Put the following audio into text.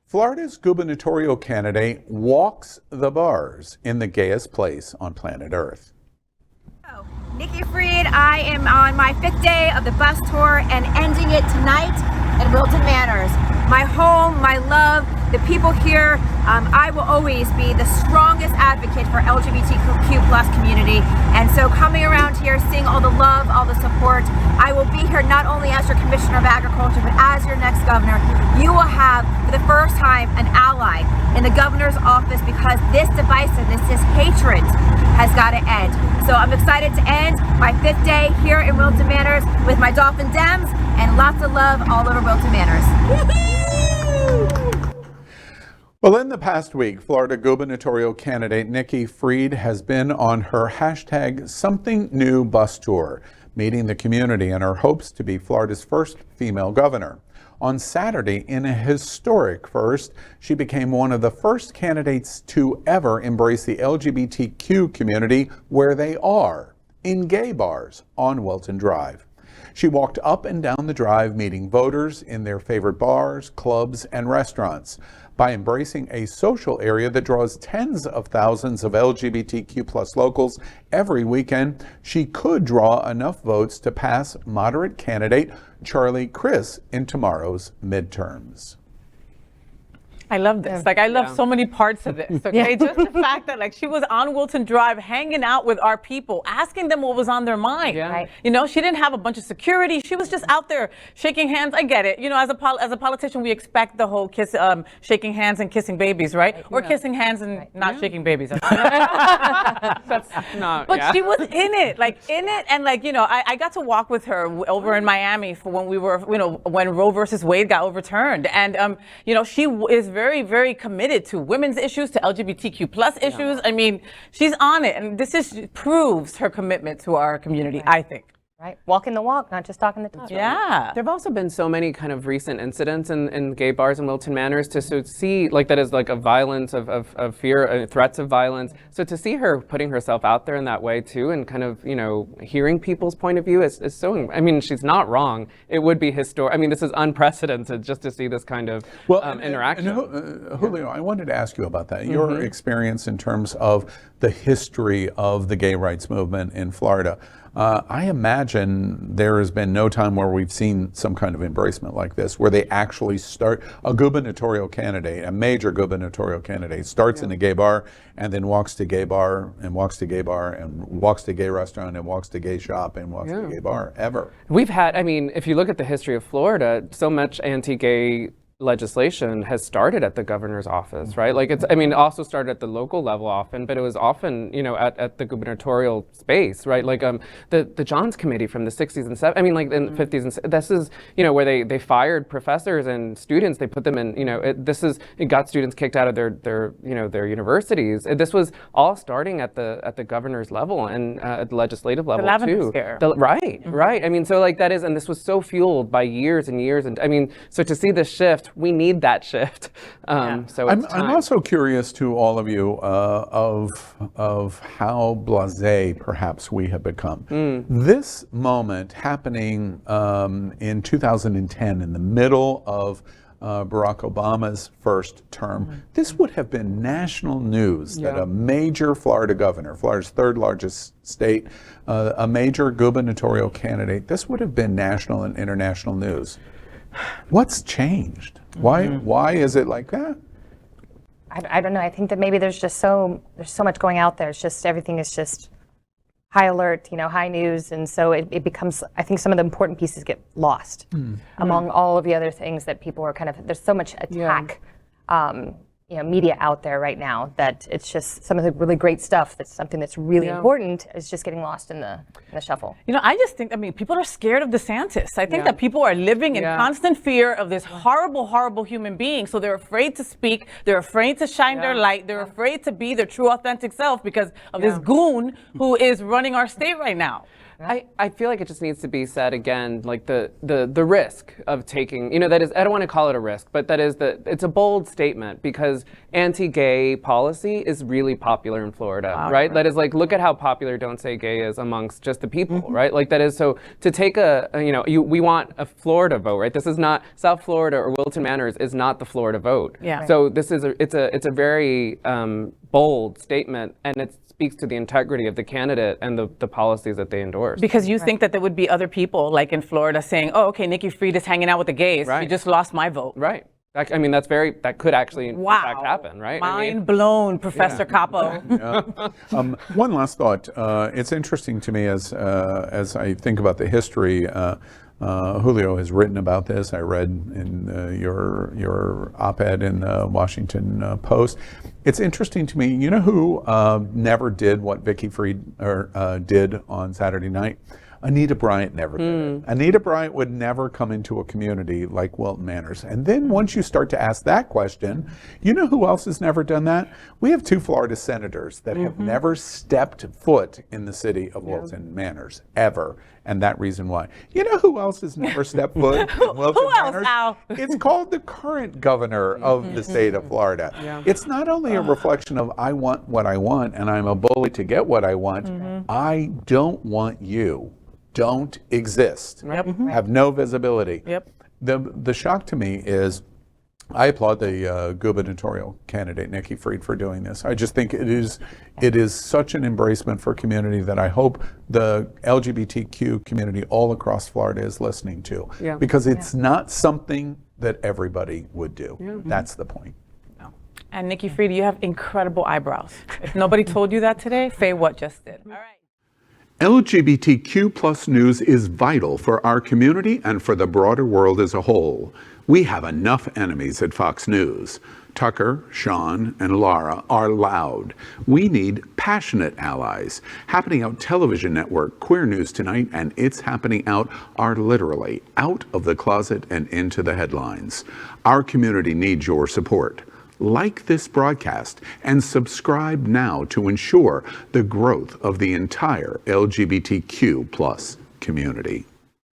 Florida's gubernatorial candidate walks the bars in the gayest place on planet Earth. Nikki Fried, I am on my 5th day of the bus tour and ending it tonight at Wilton Manors. My home, my love, the people here. I will always be the strongest advocate for LGBTQ plus community. And so coming around here, seeing all the love, all the support, I will be here not only as your Commissioner of Agriculture, but as your next governor. You will have, for the first time, an ally in the governor's office because this divisiveness, this hatred has got to end. So I'm excited to end my 5th day here in Wilton Manors with my Dolphin Dems and lots of love all over Wilton Manors. Well, in the past week, Florida gubernatorial candidate Nikki Fried has been on her hashtag Something New bus tour, meeting the community in her hopes to be Florida's first female governor. On Saturday, in a historic first, she became one of the first candidates to ever embrace the LGBTQ community where they are, in gay bars on Wilton Drive. She walked up and down the drive meeting voters in their favorite bars, clubs, and restaurants. By embracing a social area that draws tens of thousands of LGBTQ plus locals every weekend, she could draw enough votes to pass moderate candidate Charlie Crist in tomorrow's midterms. I love this. Like, I love so many parts of this. Okay, just the fact that like she was on Wilton Drive hanging out with our people, asking them what was on their mind. Right. You know, she didn't have a bunch of security. She was just out there shaking hands. I get it. You know, as a politician, we expect the whole shaking hands and kissing babies, right? Or kissing hands and not shaking babies. That's not. But she was in it, and like, you know, I got to walk with her over in Miami for when we were, you know, when Roe versus Wade got overturned, and you know, she is very, very committed to women's issues, to LGBTQ plus issues. I mean, she's on it, and this proves her commitment to our community, I think. Right, walking the walk, not just talking the talk. Yeah. There have also been so many kind of recent incidents in gay bars in Wilton Manors to see like that is like a violence of fear, threats of violence. So to see her putting herself out there in that way too, and kind of, you know, hearing people's point of view is so, I mean, she's not wrong. It would be historic. I mean, this is unprecedented just to see this kind of interaction. And Julio, I wanted to ask you about that. Your experience in terms of the history of the gay rights movement in Florida. I imagine there has been no time where we've seen some kind of embracement like this, where they actually start a gubernatorial candidate, a major gubernatorial candidate, starts in a gay bar and then walks to gay bar and walks to gay bar and walks to gay restaurant and walks to gay shop and walks to gay bar ever. We've had, I mean, if you look at the history of Florida, so much anti-gay legislation has started at the governor's office, right? Like it's, I mean, it also started at the local level often, but it was often, you know, at the gubernatorial space, right? Like the Johns Committee from the 60s and 70s, I mean, like in the 50s, and this is, you know, where they fired professors and students, they put them in, you know, it got students kicked out of their you know, their universities. This was all starting at the governor's level and at the legislative level too. Right. I mean, so like that is, and this was so fueled by years and years, and I mean, so to see this shift, we need that shift. So I'm also curious to all of you of how blasé perhaps we have become. This moment happening in 2010, in the middle of Barack Obama's first term, this would have been national news that a major Florida governor, Florida's third largest state, a major gubernatorial candidate, this would have been national and international news. What's changed? Why is it like that? I don't know. I think that maybe there's so much going out there. It's just everything is just high alert, you know, high news, and so it becomes. I think some of the important pieces get lost among all of the other things that people are kind of. There's so much attack. You know, media out there right now that it's just some of the really great stuff that's something that's really important is just getting lost in the shuffle. You know, I just think, I mean, people are scared of DeSantis. I think that people are living in constant fear of this horrible, horrible human being. So they're afraid to speak. They're afraid to shine their light. They're afraid to be their true, authentic self because of this goon who is running our state right now. I feel like it just needs to be said again, like the risk of taking, you know, that is, I don't want to call it a risk, but that is it's a bold statement because anti-gay policy is really popular in Florida, right? That is like, look at how popular Don't Say Gay is amongst just the people, right? Like that is, so to take we want a Florida vote, right? This is not, South Florida or Wilton Manors is not the Florida vote. Yeah. So this is it's a very bold statement, and it speaks to the integrity of the candidate and the policies that they endorse. Because you think that there would be other people, like in Florida, saying, "Oh, okay, Nikki Fried is hanging out with the gays. Right. She just lost my vote." Right. I mean, that could actually in Wow. fact happen, right? Mind blown, Professor Capo. One last thought. It's interesting to me as I think about the history. Julio has written about this. I read in your op-ed in the Washington Post. It's interesting to me. You know who never did what Vicky Fried did on Saturday night? Anita Bryant never did it. Anita Bryant would never come into a community like Wilton Manors. And then once you start to ask that question, you know who else has never done that? We have 2 Florida senators that have never stepped foot in the city of Wilton Manors, ever. And that reason why. You know who else has never stepped foot in Wilton Who else, Manors? Al? It's called the current governor of the state of Florida. It's not only a reflection of I want what I want and I'm a bully to get what I want. I don't want you. Don't exist. Have no visibility. The shock to me is, I applaud the gubernatorial candidate Nikki Fried for doing this. I just think it is such an embracement for community that I hope the LGBTQ community all across Florida is listening to, because it's not something that everybody would do. That's the point. And Nikki Fried, you have incredible eyebrows. If nobody told you that today, Fay What just did. All right. LGBTQ plus news is vital for our community and for the broader world as a whole. We have enough enemies at Fox News. Tucker, Sean, and Laura are loud. We need passionate allies. Happening Out Television Network, Queer News Tonight, and It's Happening Out are literally out of the closet and into the headlines. Our community needs your support. Like this broadcast and subscribe now to ensure the growth of the entire LGBTQ plus community.